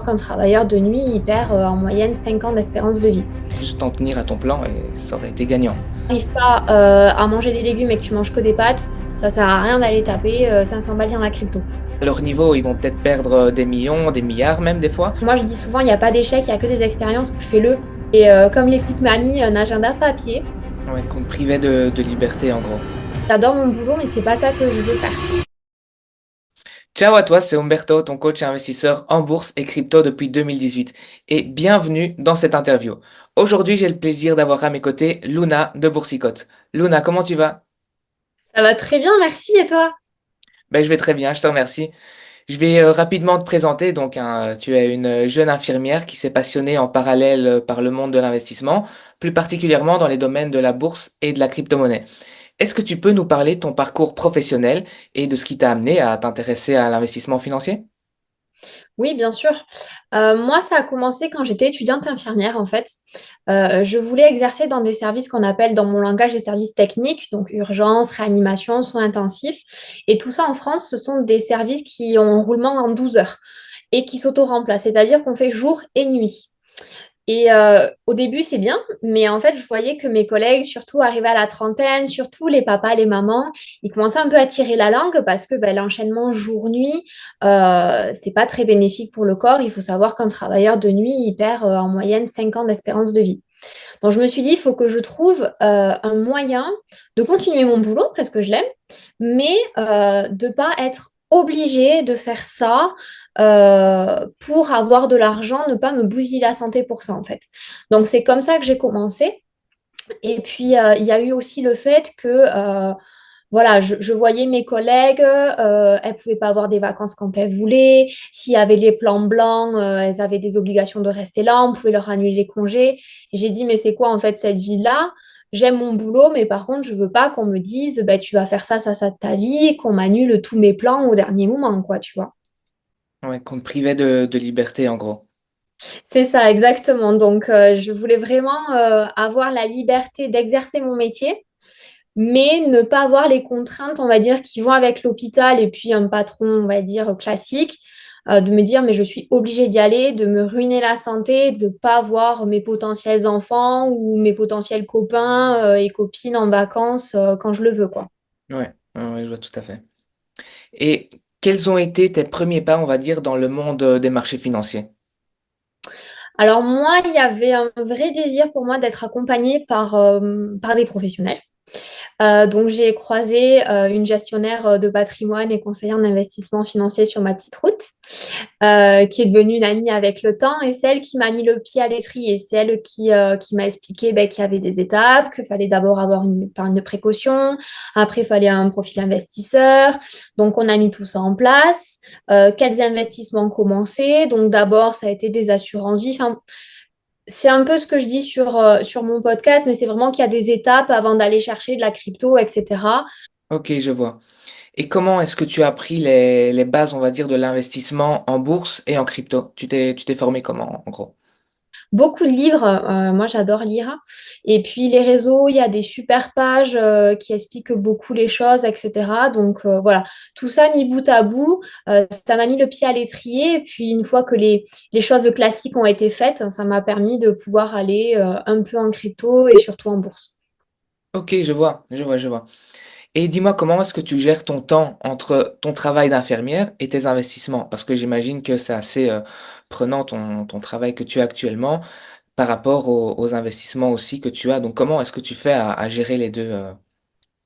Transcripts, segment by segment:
qu'un travailleur de nuit, il perd en moyenne 5 ans d'espérance de vie. Juste t'en tenir à ton plan et ça aurait été gagnant. T'arrives pas à manger des légumes et que tu manges que des pâtes, ça sert à rien d'aller taper 500 balles dans la crypto. À leur niveau, ils vont peut-être perdre des millions, des milliards même des fois. Moi, je dis souvent, il n'y a pas d'échec, il n'y a que des expériences, fais-le. Et comme les petites mamies, un agenda papier. Ouais, qu'on te privait de liberté en gros. J'adore mon boulot, mais c'est pas ça que je veux faire. Ciao à toi, c'est Umberto, ton coach et investisseur en bourse et crypto depuis 2018. Et bienvenue dans cette interview. Aujourd'hui, j'ai le plaisir d'avoir à mes côtés Luna de Boursicote. Luna, comment tu vas? Ça va très bien, merci. Et toi? Ben, je vais très bien, je te remercie. Je vais rapidement te présenter. Donc, tu es une jeune infirmière qui s'est passionnée en parallèle par le monde de l'investissement, plus particulièrement dans les domaines de la bourse et de la crypto-monnaie. Est-ce que tu peux nous parler de ton parcours professionnel et de ce qui t'a amené à t'intéresser à l'investissement financier? Oui, bien sûr. Moi, ça a commencé quand j'étais étudiante infirmière, en fait. Je voulais exercer dans des services qu'on appelle, dans mon langage, des services techniques, donc urgence, réanimation, soins intensifs. Et tout ça en France, ce sont des services qui ont un roulement en 12 heures et qui s'auto-remplacent, c'est-à-dire qu'on fait jour et nuit. Et au début, c'est bien, mais en fait, je voyais que mes collègues, surtout arrivés à la trentaine, surtout les papas, les mamans, ils commençaient un peu à tirer la langue parce que ben, l'enchaînement jour-nuit, c'est pas très bénéfique pour le corps. Il faut savoir qu'un travailleur de nuit, il perd en moyenne 5 ans d'espérance de vie. Donc, je me suis dit, il faut que je trouve un moyen de continuer mon boulot parce que je l'aime, mais de ne pas être obligée de faire ça pour avoir de l'argent, ne pas me bousiller la santé pour ça, en fait. Donc, c'est comme ça que j'ai commencé. Et puis, il y a eu aussi le fait que voilà, je voyais mes collègues, elles ne pouvaient pas avoir des vacances quand elles voulaient. S'il y avait les plans blancs, elles avaient des obligations de rester là, on pouvait leur annuler les congés. Et j'ai dit, mais c'est quoi en fait cette vie-là? J'aime mon boulot, mais par contre, je veux pas qu'on me dise, bah, tu vas faire ça, ça, ça de ta vie, qu'on m'annule tous mes plans au dernier moment, quoi, tu vois. Ouais, qu'on te privait de liberté en gros. C'est ça, exactement. Donc, je voulais vraiment avoir la liberté d'exercer mon métier mais ne pas avoir les contraintes, on va dire, qui vont avec l'hôpital et puis un patron, on va dire, classique, de me dire, mais je suis obligée d'y aller, de me ruiner la santé, de ne pas voir mes potentiels enfants ou mes potentiels copains et copines en vacances quand je le veux, quoi. Ouais, ouais, ouais, je vois tout à fait. Et quels ont été tes premiers pas, on va dire, dans le monde des marchés financiers? Alors moi, il y avait un vrai désir pour moi d'être accompagnée par des professionnels. Donc, j'ai croisé une gestionnaire de patrimoine et conseillère d'investissement financier sur ma petite route, qui est devenue une amie avec le temps et c'est elle qui m'a mis le pied à l'étrier. C'est elle qui m'a expliqué ben, qu'il y avait des étapes, qu'il fallait d'abord avoir une épargne de précaution, après il fallait un profil investisseur. Donc, on a mis tout ça en place. Quels investissements commencer? Donc, d'abord, ça a été des assurances vie. Enfin, c'est un peu ce que je dis sur mon podcast, mais c'est vraiment qu'il y a des étapes avant d'aller chercher de la crypto, etc. Ok, je vois. Et comment est-ce que tu as appris les bases, on va dire, de l'investissement en bourse et en crypto? Tu t'es formé comment, en gros? Beaucoup de livres, moi j'adore lire. Et puis les réseaux, il y a des super pages qui expliquent beaucoup les choses, etc. Donc voilà, tout ça mis bout à bout, ça m'a mis le pied à l'étrier. Et puis une fois que les choses classiques ont été faites, ça m'a permis de pouvoir aller un peu en crypto et surtout en bourse. Ok, je vois, je vois, je vois. Et dis-moi, comment est-ce que tu gères ton temps entre ton travail d'infirmière et tes investissements? Parce que j'imagine que c'est assez prenant ton travail que tu as actuellement par rapport aux investissements aussi que tu as. Donc, comment est-ce que tu fais à gérer les deux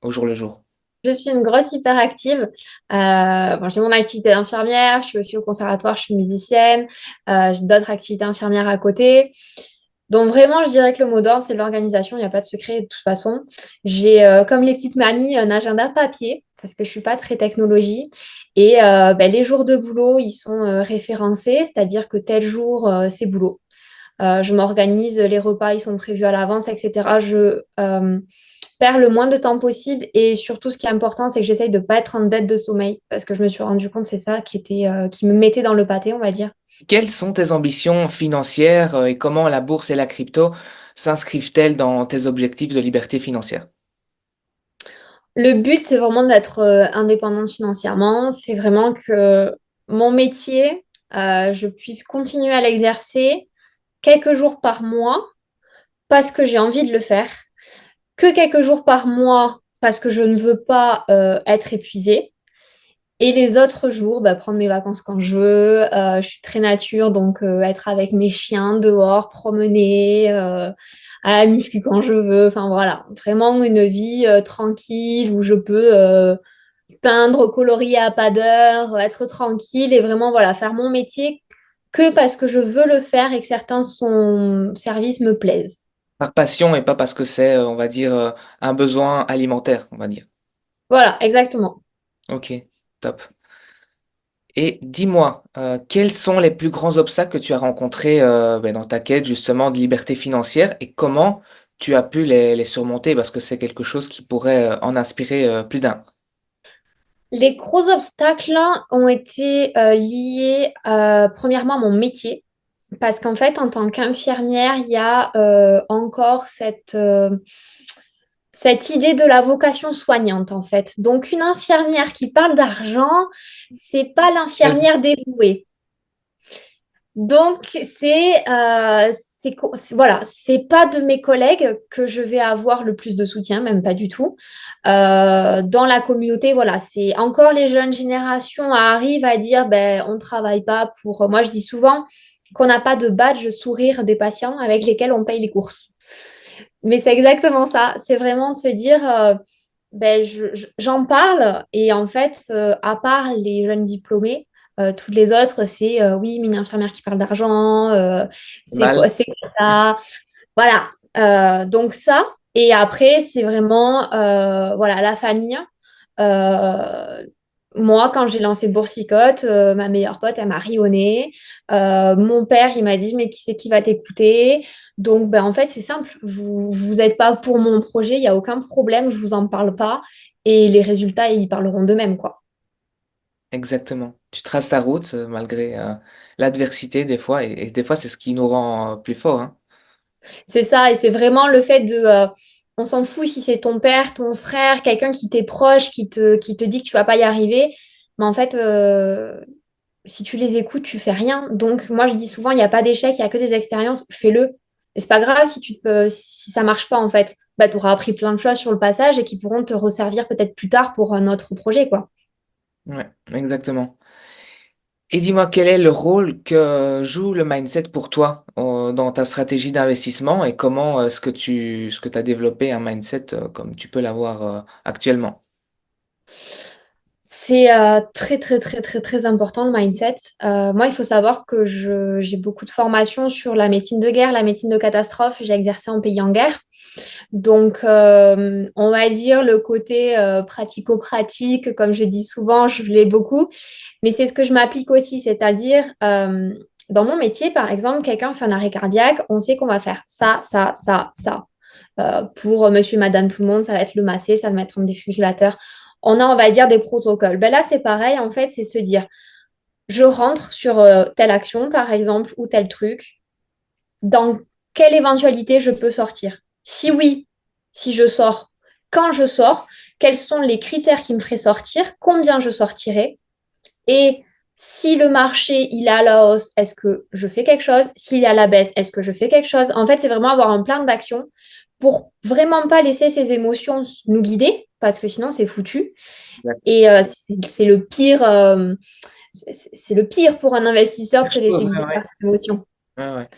au jour le jour? Je suis une grosse hyperactive. Bon, j'ai mon activité d'infirmière, je suis aussi au conservatoire, je suis musicienne, j'ai d'autres activités infirmières à côté. Donc vraiment, je dirais que le mot d'ordre, c'est l'organisation, il n'y a pas de secret de toute façon. J'ai, comme les petites mamies, un agenda papier, parce que je ne suis pas très technologie. Et ben, les jours de boulot, ils sont référencés, c'est-à-dire que tel jour, c'est boulot. Je m'organise, les repas, ils sont prévus à l'avance, etc. Je perds le moins de temps possible. Et surtout, ce qui est important, c'est que j'essaye de ne pas être en dette de sommeil, parce que je me suis rendu compte, c'est ça qui me mettait dans le pâté, on va dire. Quelles sont tes ambitions financières et comment la bourse et la crypto s'inscrivent-elles dans tes objectifs de liberté financière? Le but, c'est vraiment d'être indépendante financièrement. C'est vraiment que mon métier, je puisse continuer à l'exercer quelques jours par mois parce que j'ai envie de le faire, que quelques jours par mois parce que je ne veux pas être épuisée. Et les autres jours, bah, prendre mes vacances quand je veux. Je suis très nature, donc être avec mes chiens dehors, promener, à la muscu quand je veux. Enfin voilà, vraiment une vie tranquille où je peux peindre, colorier à pas d'heure, être tranquille et vraiment voilà, faire mon métier que parce que je veux le faire et que certains services me plaisent. Par passion et pas parce que c'est, on va dire, un besoin alimentaire, on va dire. Voilà, exactement. Ok, top. Et dis-moi, quels sont les plus grands obstacles que tu as rencontrés dans ta quête justement de liberté financière et comment tu as pu les surmonter parce que c'est quelque chose qui pourrait en inspirer plus d'un. Les gros obstacles ont été liés premièrement à mon métier. Parce qu'en fait, en tant qu'infirmière, il y a encore cette idée de la vocation soignante, en fait. Donc, une infirmière qui parle d'argent, c'est pas l'infirmière dévouée. Donc, voilà, c'est pas de mes collègues que je vais avoir le plus de soutien, même pas du tout. Dans la communauté, voilà, c'est encore les jeunes générations arrivent à dire, ben, on ne travaille pas pour. Moi, je dis souvent qu'on n'a pas de badge sourire des patients avec lesquels on paye les courses. Mais c'est exactement ça. C'est vraiment de se dire, ben, j'en parle et en fait, à part les jeunes diplômés, toutes les autres, c'est oui, mais une infirmière qui parle d'argent, Mal. c'est quoi ça? Voilà. Donc ça. Et après, c'est vraiment voilà, la famille. Euh, Moi, quand j'ai lancé Boursicote, ma meilleure pote, elle m'a ri au nez. Mon père, il m'a dit, mais qui c'est qui va t'écouter? Donc, ben, en fait, c'est simple. Vous n'êtes pas pour mon projet, il n'y a aucun problème, je vous en parle pas. Et les résultats, ils parleront d'eux-mêmes, quoi. Exactement. Tu traces ta route malgré l'adversité des fois et des fois c'est ce qui nous rend plus forts, hein. C'est ça, et c'est vraiment le fait de... on s'en fout si c'est ton père, ton frère, quelqu'un qui t'est proche, qui te dit que tu vas pas y arriver. Mais en fait, si tu les écoutes, tu fais rien. Donc, moi, je dis souvent, il n'y a pas d'échec, il n'y a que des expériences. Fais-le. Et c'est pas grave si ça marche pas, en fait. Bah, tu auras appris plein de choses sur le passage et qui pourront te resservir peut-être plus tard pour un autre projet, quoi. Ouais, exactement. Et dis-moi, quel est le rôle que joue le mindset pour toi dans ta stratégie d'investissement et comment est-ce que tu as développé un mindset comme tu peux l'avoir actuellement? C'est très, très, très, très, très important le mindset. Moi, il faut savoir que j'ai beaucoup de formations sur la médecine de guerre, la médecine de catastrophe. J'ai exercé en pays en guerre. Donc, on va dire le côté pratico-pratique, comme je dis souvent, je l'ai beaucoup. Mais c'est ce que je m'applique aussi, c'est-à-dire, dans mon métier, par exemple, quelqu'un fait un arrêt cardiaque, on sait qu'on va faire ça, ça, ça, ça. Pour monsieur, madame, tout le monde, ça va être le massé, ça va mettre un défibrillateur. On a, on va dire, des protocoles. Ben là, c'est pareil, en fait, c'est se dire, je rentre sur telle action, par exemple, ou tel truc. Dans quelle éventualité je peux sortir? Si oui, si je sors, quand je sors, quels sont les critères qui me feraient sortir? Combien je sortirai? Et si le marché il est à la hausse, est-ce que je fais quelque chose? S'il est à la baisse, est-ce que je fais quelque chose? En fait, c'est vraiment avoir un plan d'action pour vraiment pas laisser ses émotions nous guider, parce que sinon c'est foutu. Exact. Et c'est le pire, c'est le pire pour un investisseur de se Ouais, laisser guider ouais, par ses émotions. ouais, ouais.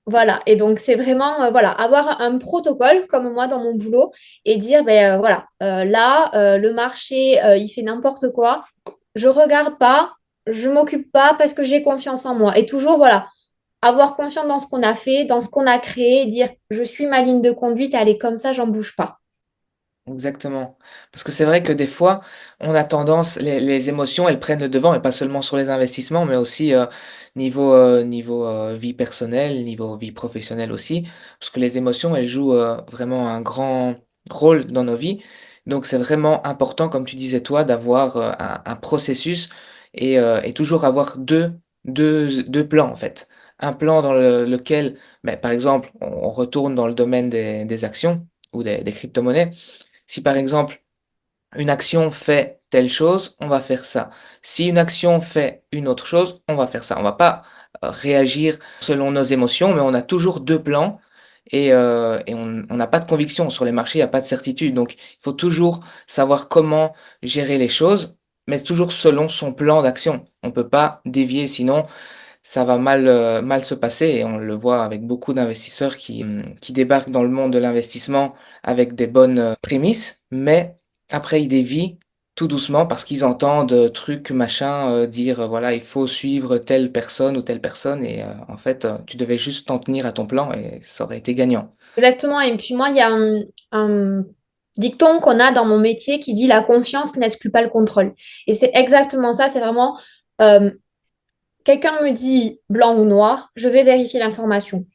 Voilà, et donc c'est vraiment voilà, avoir un protocole comme moi dans mon boulot et dire ben voilà, là le marché il fait n'importe quoi, je regarde pas, je m'occupe pas parce que j'ai confiance en moi. Et toujours voilà, avoir confiance dans ce qu'on a fait, dans ce qu'on a créé, et dire je suis ma ligne de conduite, elle est comme ça, j'en bouge pas. Exactement. Parce que c'est vrai que des fois, on a tendance, les émotions, elles prennent le devant, et pas seulement sur les investissements, mais aussi niveau vie personnelle, niveau vie professionnelle aussi. Parce que les émotions, elles jouent vraiment un grand rôle dans nos vies. Donc c'est vraiment important, comme tu disais toi, d'avoir un processus et toujours avoir deux plans en fait. Un plan dans lequel, ben, par exemple, on retourne dans le domaine des actions ou des crypto-monnaies. Si par exemple une action fait telle chose, on va faire ça. Si une action fait une autre chose, on va faire ça. On va pas réagir selon nos émotions, mais on a toujours deux plans et on n'a pas de conviction. Sur les marchés, il n'y a pas de certitude. Donc, il faut toujours savoir comment gérer les choses, mais toujours selon son plan d'action. On peut pas dévier, sinon ça va mal se passer et on le voit avec beaucoup d'investisseurs qui débarquent dans le monde de l'investissement avec des bonnes prémices, mais après ils dévient tout doucement parce qu'ils entendent trucs, machin, dire voilà, il faut suivre telle personne ou telle personne et en fait, tu devais juste t'en tenir à ton plan et ça aurait été gagnant. Exactement. Et puis moi, il y a un dicton qu'on a dans mon métier qui dit la confiance n'exclut pas le contrôle. Et c'est exactement ça. C'est vraiment euh, quelqu'un me dit blanc ou noir, je vais vérifier l'information.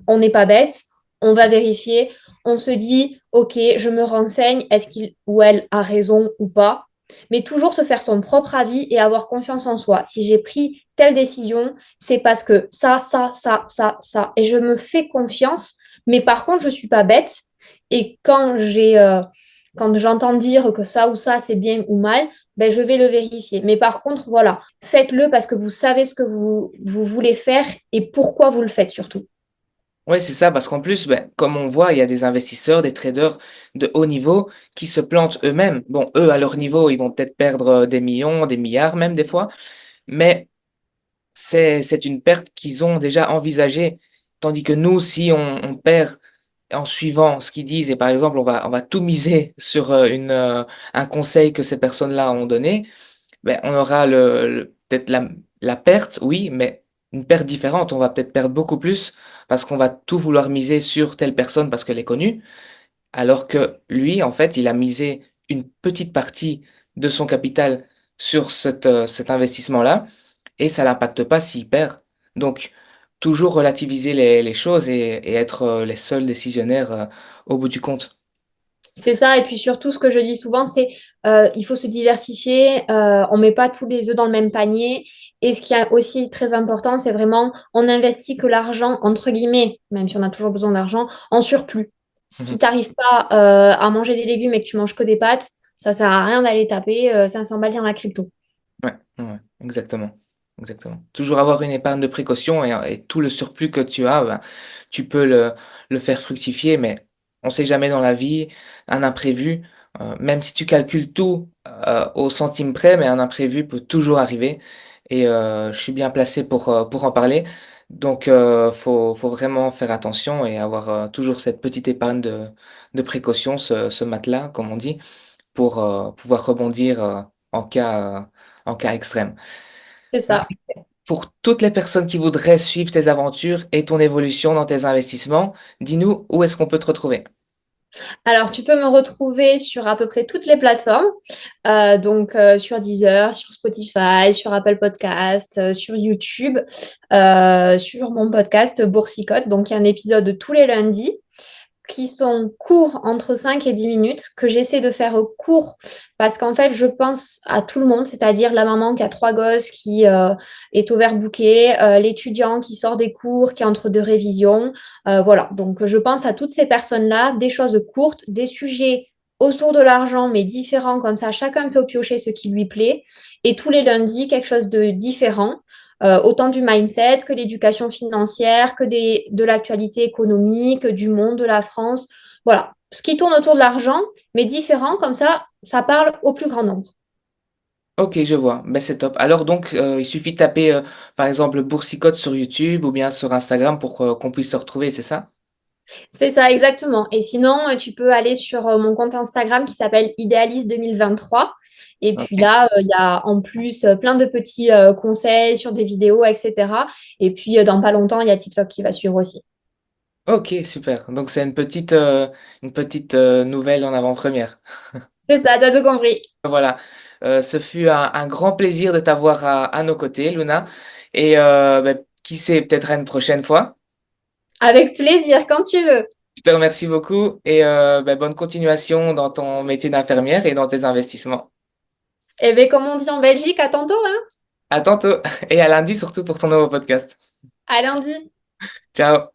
On n'est pas bête, on va vérifier. On se dit, OK, je me renseigne, est-ce qu'il ou elle a raison ou pas? Mais toujours se faire son propre avis et avoir confiance en soi. Si j'ai pris telle décision, c'est parce que ça. Et je me fais confiance, mais par contre, je ne suis pas bête. Et quand j'entends dire que ça ou ça, c'est bien ou mal, ben, je vais le vérifier. Mais par contre, voilà, faites-le parce que vous savez ce que vous voulez faire et pourquoi vous le faites surtout. Ouais, c'est ça, parce qu'en plus, ben, comme on voit, il y a des investisseurs, des traders de haut niveau qui se plantent eux-mêmes. Bon, eux, à leur niveau, ils vont peut-être perdre des millions, des milliards même des fois, mais c'est une perte qu'ils ont déjà envisagée. Tandis que nous, si on perd en suivant ce qu'ils disent, et par exemple, on va tout miser sur un conseil que ces personnes-là ont donné, ben, on aura peut-être la perte, oui, mais une perte différente. On va peut-être perdre beaucoup plus parce qu'on va tout vouloir miser sur telle personne parce qu'elle est connue, alors que lui, en fait, il a misé une petite partie de son capital sur cet investissement-là et ça l'impacte pas s'il perd. Donc, toujours relativiser les choses et être les seuls décisionnaires au bout du compte. C'est ça, et puis surtout, ce que je dis souvent, c'est il faut se diversifier, on ne met pas tous les œufs dans le même panier. Et ce qui est aussi très important, c'est vraiment, on n'investit que l'argent, entre guillemets, même si on a toujours besoin d'argent, en surplus. Si Mhm. tu n'arrives pas à manger des légumes et que tu manges que des pâtes, ça ne sert à rien d'aller taper 500 balles dans la crypto. Ouais, ouais, exactement. Exactement. Toujours avoir une épargne de précaution et tout le surplus que tu as, ben, tu peux le faire fructifier, mais on ne sait jamais dans la vie, un imprévu, même si tu calcules tout au centime près, mais un imprévu peut toujours arriver. Et je suis bien placé pour en parler. Donc, faut vraiment faire attention et avoir toujours cette petite épargne de précaution, ce matelas, comme on dit pour pouvoir rebondir en cas extrême. C'est ça. Pour toutes les personnes qui voudraient suivre tes aventures et ton évolution dans tes investissements, dis-nous où est-ce qu'on peut te retrouver. Alors, tu peux me retrouver sur à peu près toutes les plateformes, donc sur Deezer, sur Spotify, sur Apple Podcast, sur YouTube, sur mon podcast Boursicote. Donc, il y a un épisode tous les lundis qui sont courts entre 5 et 10 minutes, que j'essaie de faire court parce qu'en fait, je pense à tout le monde, c'est-à-dire la maman qui a trois gosses, qui est overbookée, l'étudiant qui sort des cours, qui est entre deux révisions. Voilà, donc je pense à toutes ces personnes-là, des choses courtes, des sujets autour de l'argent, mais différents, comme ça, chacun peut piocher ce qui lui plaît. Et tous les lundis, quelque chose de différent autant du mindset que l'éducation financière, de l'actualité économique, du monde, de la France. Voilà, ce qui tourne autour de l'argent, mais différent, comme ça parle au plus grand nombre. Ok, je vois. Ben, c'est top. Alors donc, il suffit de taper par exemple Boursicote sur YouTube ou bien sur Instagram pour qu'on puisse se retrouver, c'est ça? C'est ça, exactement. Et sinon, tu peux aller sur mon compte Instagram qui s'appelle Idéaliste 2023. Et puis Ok. là, il y a en plus plein de petits conseils sur des vidéos, etc. Et puis, dans pas longtemps, il y a TikTok qui va suivre aussi. Ok, super. Donc c'est une petite nouvelle en avant-première. C'est ça, t'as tout compris. Voilà. Ce fut un grand plaisir de t'avoir à nos côtés, Luna. Et ben, qui sait, peut-être à une prochaine fois. Avec plaisir, quand tu veux. Je te remercie beaucoup et ben, bonne continuation dans ton métier d'infirmière et dans tes investissements. Et bien, comme on dit en Belgique, à tantôt, hein. À tantôt et à lundi surtout pour ton nouveau podcast. À lundi. Ciao.